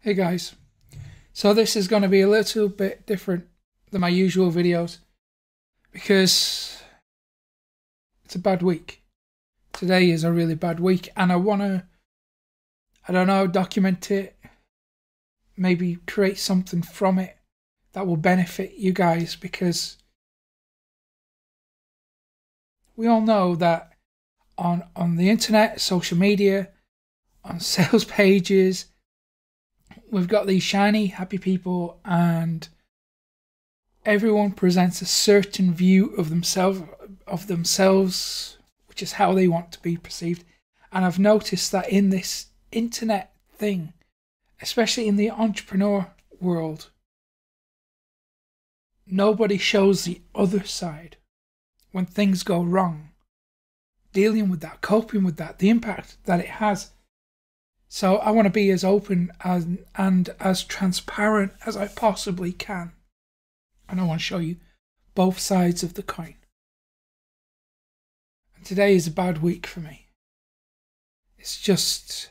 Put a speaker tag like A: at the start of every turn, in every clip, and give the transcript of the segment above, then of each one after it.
A: Hey guys, so this is going to be a little bit different than my usual videos because it's a bad week. Today is a really bad week and I want to, document it, maybe create something from it that will benefit you guys, because we all know that on the internet, social media, on sales pages, we've got these shiny, happy people, and everyone presents a certain view of themselves, which is how they want to be perceived. And I've noticed that in this internet thing, especially in the entrepreneur world, nobody shows the other side when things go wrong, dealing with that, coping with that, the impact that it has. So I want to be as open and as transparent as I possibly can. And I want to show you both sides of the coin. And today is a bad week for me. It's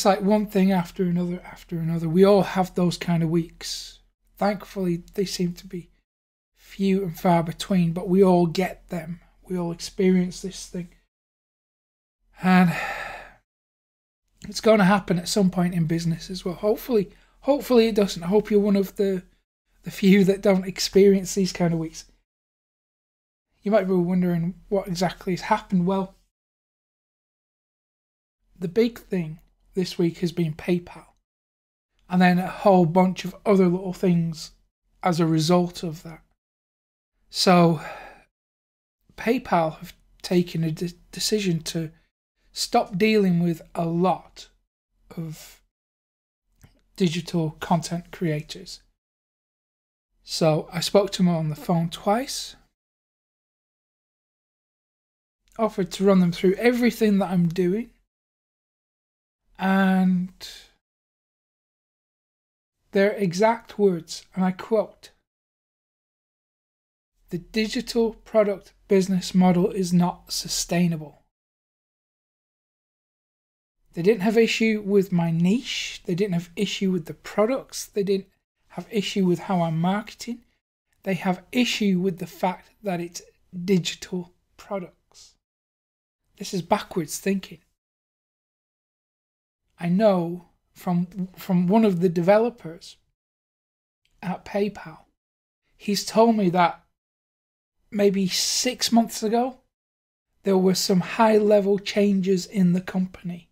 A: like one thing after another. We all have those kind of weeks. Thankfully, they seem to be few and far between, but we all get them. We all experience this thing. And it's going to happen at some point in business as well. Hopefully it doesn't. I hope you're one of the few that don't experience these kind of weeks. You might be wondering what exactly has happened. Well, the big thing this week has been PayPal, and then a whole bunch of other little things as a result of that. So PayPal have taken a decision to stop dealing with a lot of digital content creators. So I spoke to them on the phone twice, offered to run them through everything that I'm doing, and their exact words, and I quote, "The digital product business model is not sustainable." They didn't have issue with my niche. They didn't have issue with the products. They didn't have issue with how I'm marketing. They have issue with the fact that it's digital products. This is backwards thinking. I know from one of the developers at PayPal, he's told me that maybe 6 months ago, there were some high-level changes in the company.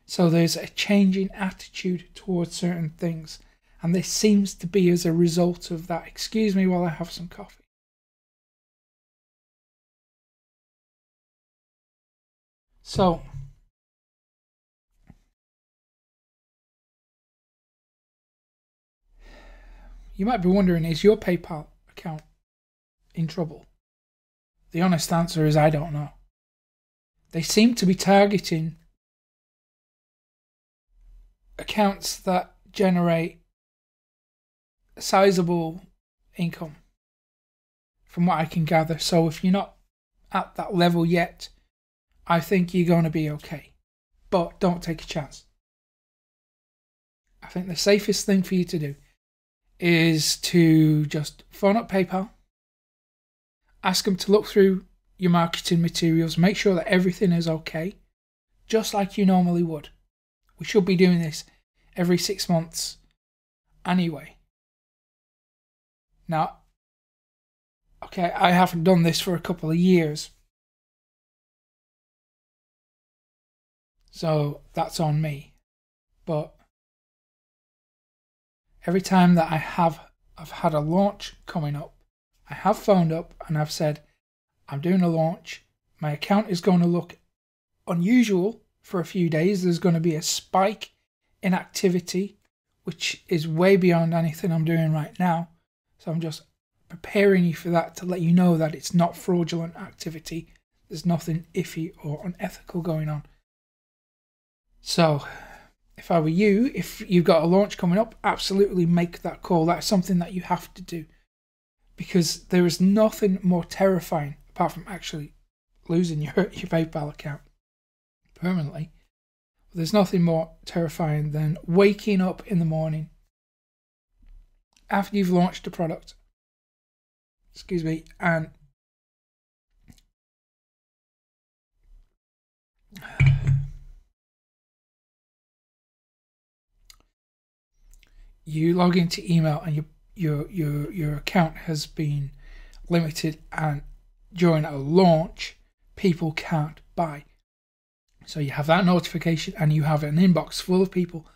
A: So there's a changing attitude towards certain things. And this seems to be as a result of that. Excuse me while I have some coffee. So, you might be wondering, is your PayPal account in trouble? The honest answer is I don't know. They seem to be targeting accounts that generate a sizable income, from what I can gather. So if you're not at that level yet, I think you're going to be okay. But don't take a chance. I think the safest thing for you to do is to just phone up PayPal, ask them to look through your marketing materials, make sure that everything is okay, just like you normally would. We should be doing this every 6 months anyway. Now, okay, I haven't done this for a couple of years, so that's on me. But every time that I've had a launch coming up, I have phoned up and I've said, I'm doing a launch. My account is going to look unusual for a few days. There's going to be a spike in activity, which is way beyond anything I'm doing right now. So I'm just preparing you for that, to let you know that it's not fraudulent activity. There's nothing iffy or unethical going on. So if I were you, if you've got a launch coming up, absolutely make that call. That's something that you have to do, because there is nothing more terrifying, apart from actually losing your PayPal account permanently, There's nothing more terrifying than waking up in the morning after you've launched a product, and you log into email and your account has been limited, and during a launch people can't buy. So you have that notification and you have an inbox full of people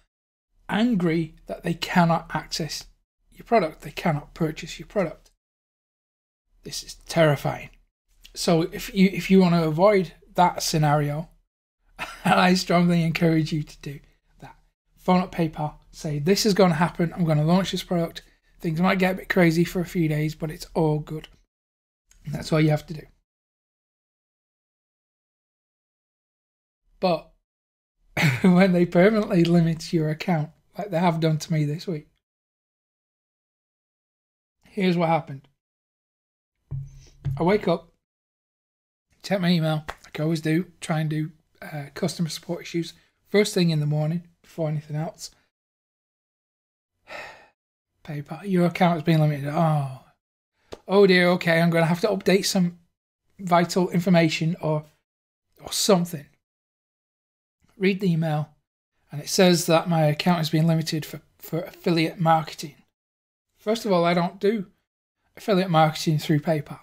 A: angry that they cannot access your product, they cannot purchase your product. This is terrifying. So if you want to avoid that scenario, and I strongly encourage you to do that, phone up PayPal, say this is going to happen, I'm going to launch this product, things might get a bit crazy for a few days, but it's all good. And that's all you have to do. But when they permanently limit your account, like they have done to me this week, here's what happened. I wake up, check my email, like I always do, try and do customer support issues first thing in the morning before anything else. PayPal, your account has been limited. Oh dear, okay, I'm going to have to update some vital information or something. Read the email, and it says that my account has been limited for affiliate marketing. First of all, I don't do affiliate marketing through PayPal.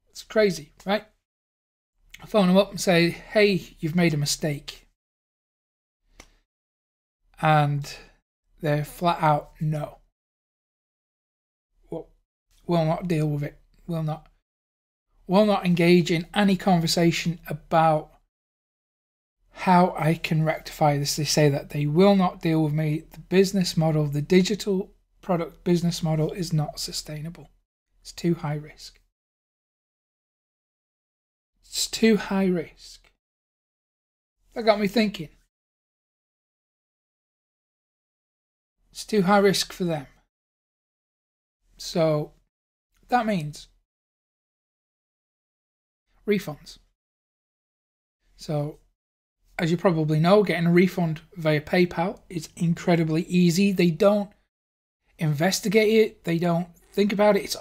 A: It's crazy, right? I phone them up and say, hey, you've made a mistake. And they're flat out, no. Will not deal with it. Will not engage in any conversation about how I can rectify this. They say that they will not deal with me. The business model, the digital product business model is not sustainable. It's too high risk. It's too high risk. That got me thinking. It's too high risk for them. So that means refunds. So, as you probably know, getting a refund via PayPal is incredibly easy. They don't investigate it. They don't think about it.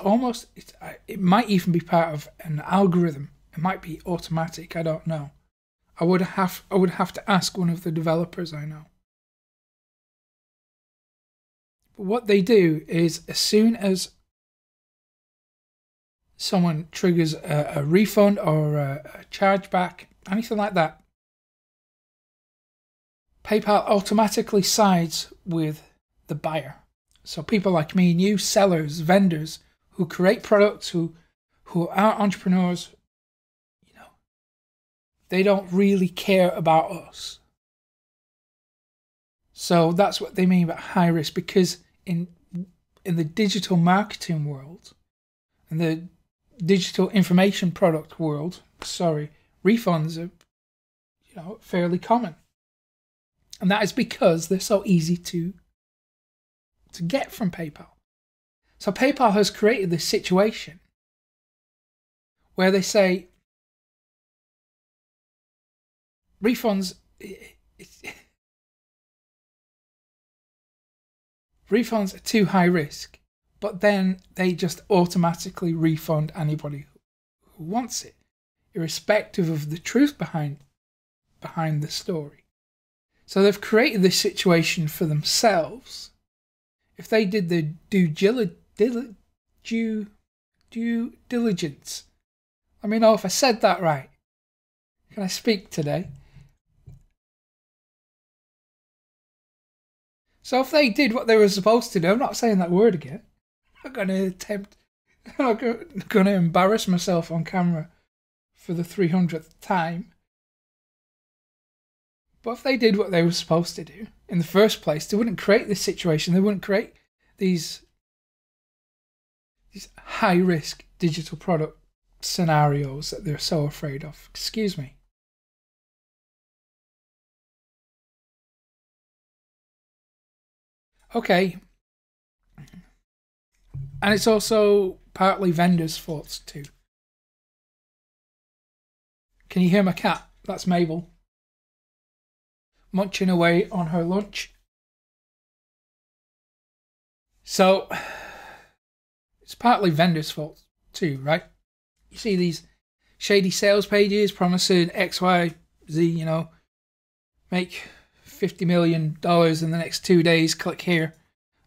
A: It might even be part of an algorithm. It might be automatic. I don't know. I would have to ask one of the developers I know. But what they do is, as soon as someone triggers a refund or a chargeback, anything like that, PayPal automatically sides with the buyer. So people like me and you, sellers, vendors, who create products, who are entrepreneurs, they don't really care about us. So that's what they mean by high risk, because in the digital marketing world, in the digital information product world, refunds are fairly common. And that is because they're so easy to get from PayPal. So PayPal has created this situation where they say refunds are too high risk, but then they just automatically refund anybody who wants it, irrespective of the truth behind the story. So they've created this situation for themselves. If they did the due diligence, let me know if I said that right. Can I speak today? So if they did what they were supposed to do, I'm not saying that word again. I'm not going to embarrass myself on camera for the 300th time. But if they did what they were supposed to do in the first place, they wouldn't create this situation. They wouldn't create these high-risk digital product scenarios that they're so afraid of. Excuse me. Okay. And it's also partly vendors' faults too. Can you hear my cat? That's Mabel munching away on her lunch. So it's partly vendors' fault too, right? You see these shady sales pages promising X, Y, Z, make $50 million in the next 2 days, click here,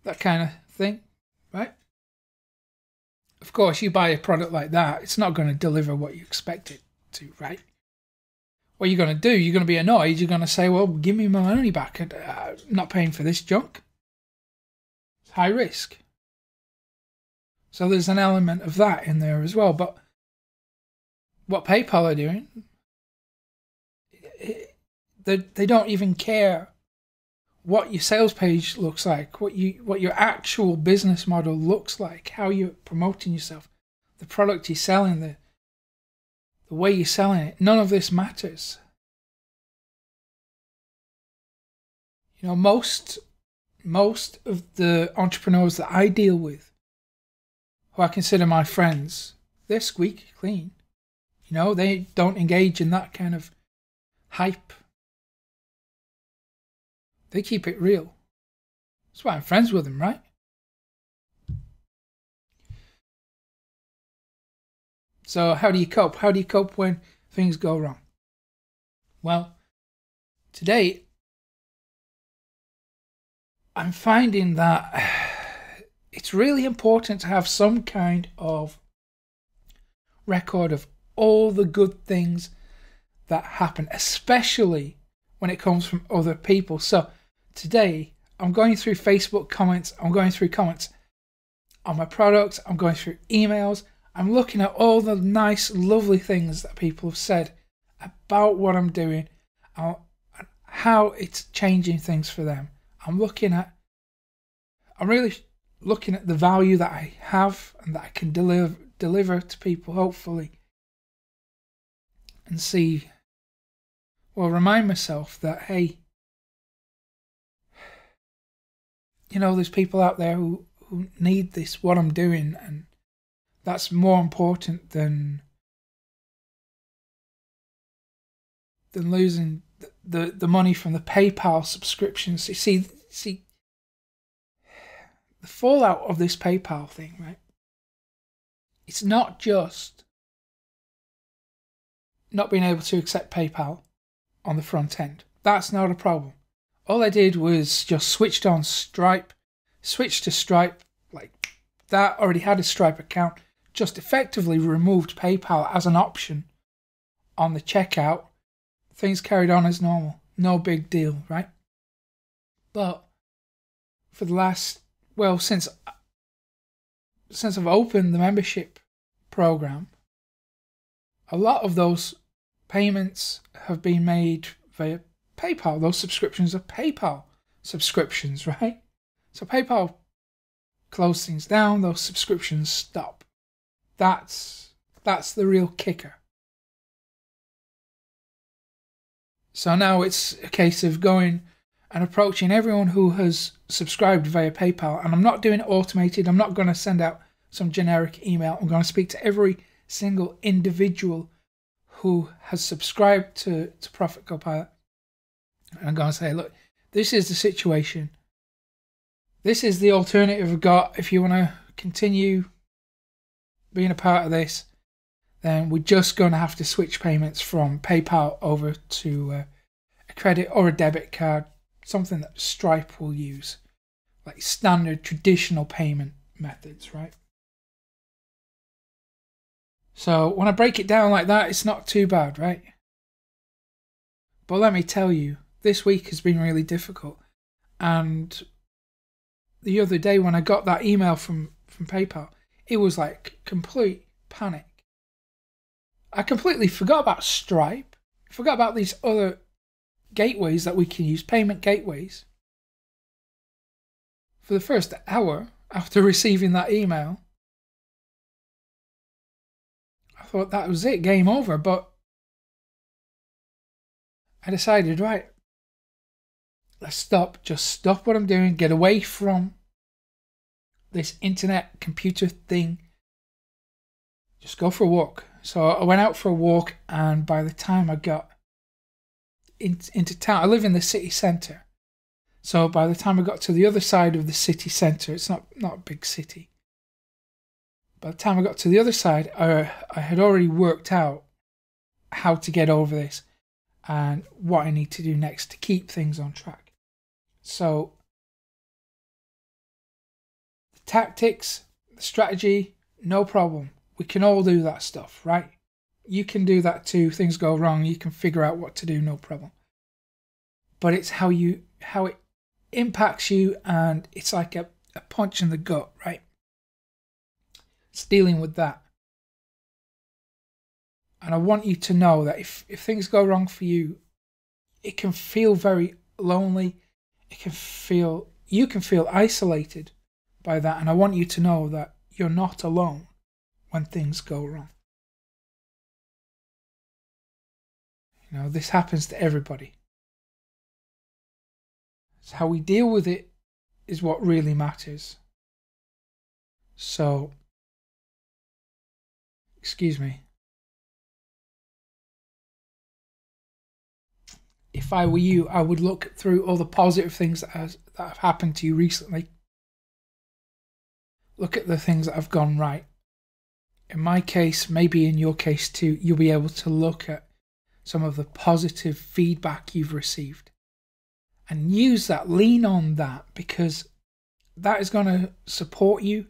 A: that kind of thing, right? Of course, you buy a product like that, it's not going to deliver what you expect it to, right? What you're going to do, you're going to be annoyed, you're going to say, well, give me my money back, I'm not paying for this junk. It's high risk. So there's an element of that in there as well. But what PayPal are doing, they don't even care what your sales page looks like, what your actual business model looks like, how you're promoting yourself, the product you're selling, the way you're selling it. None of this matters. Most of the entrepreneurs that I deal with, who I consider my friends, they're squeaky clean. They don't engage in that kind of hype. They keep it real. That's why I'm friends with them, right? So how do you cope? How do you cope when things go wrong? Well, today I'm finding that it's really important to have some kind of record of all the good things that happen, especially when it comes from other people. So today I'm going through Facebook comments, I'm going through comments on my products, I'm going through emails, I'm looking at all the nice, lovely things that people have said about what I'm doing, and how it's changing things for them. I'm really looking at the value that I have and that I can deliver to people, hopefully, and see, remind myself that, hey, there's people out there who need this, what I'm doing, and that's more important than losing the money from the PayPal subscriptions. You see, the fallout of this PayPal thing, right? It's not just not being able to accept PayPal on the front end. That's not a problem. All I did was just switched to Stripe, like that, already had a Stripe account, just effectively removed PayPal as an option on the checkout. Things carried on as normal. No big deal, right? But for the last, since I've opened the membership program, a lot of those payments have been made via PayPal. Those subscriptions are PayPal subscriptions, right? So PayPal close things down, those subscriptions stop. That's the real kicker. So now it's a case of going and approaching everyone who has subscribed via PayPal. And I'm not doing it automated. I'm not going to send out some generic email. I'm going to speak to every single individual who has subscribed to Profit Copilot. And I'm going to say, look, this is the situation. This is the alternative I've got. If you want to continue being a part of this, then we're just going to have to switch payments from PayPal over to a credit or a debit card, something that Stripe will use, like standard traditional payment methods, right? So when I break it down like that, it's not too bad, right? But let me tell you, this week has been really difficult. And the other day when I got that email from PayPal, it was like complete panic. I completely forgot about Stripe, forgot about these other gateways that we can use, payment gateways. For the first hour after receiving that email, I thought that was it, game over. But I decided, right, let's just stop what I'm doing, get away from this internet computer thing, just go for a walk. So I went out for a walk, and by the time I got into town. I live in the city centre. So by the time I got to the other side of the city centre, it's not a big city. By the time I got to the other side, I had already worked out how to get over this and what I need to do next to keep things on track. So the tactics, the strategy, no problem. We can all do that stuff, right? You can do that too. Things go wrong, you can figure out what to do, no problem. But it's how it impacts you, and it's like a punch in the gut, right? It's dealing with that. And I want you to know that if things go wrong for you, it can feel very lonely. You can feel isolated by that. And I want you to know that you're not alone when things go wrong. You know, this happens to everybody. So how we deal with it is what really matters. So, excuse me. If I were you, I would look through all the positive things that have happened to you recently. Look at the things that have gone right. In my case, maybe in your case too, you'll be able to look at some of the positive feedback you've received and use that, lean on that, because that is going to support you,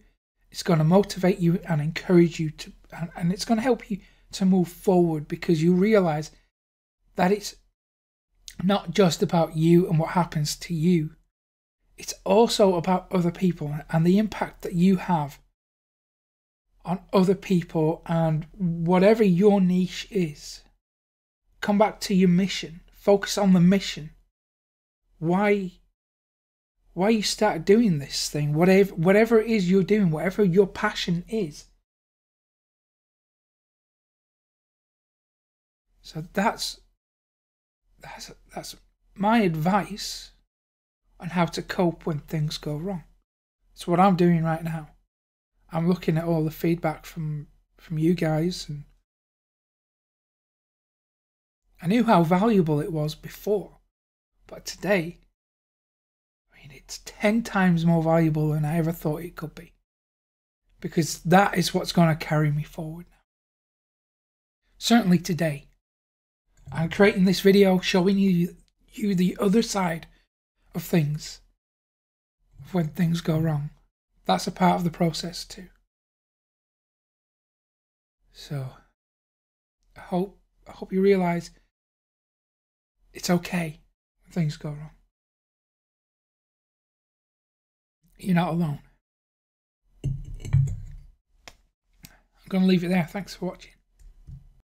A: it's going to motivate you and encourage you to, and it's going to help you to move forward, because you realize that it's not just about you and what happens to you. It's also about other people and the impact that you have on other people, and whatever your niche is. Come back to your mission. Focus on the mission. Why you started doing this thing, whatever it is you're doing, whatever your passion is. So that's my advice on how to cope when things go wrong. It's what I'm doing right now. I'm looking at all the feedback from you guys, and I knew how valuable it was before, but today, I mean, it's 10 times more valuable than I ever thought it could be, because that is what's going to carry me forward now. Certainly today, I'm creating this video showing you the other side of things, of when things go wrong. That's a part of the process too. So I hope you realise it's okay when things go wrong. You're not alone. I'm going to leave it there. Thanks for watching.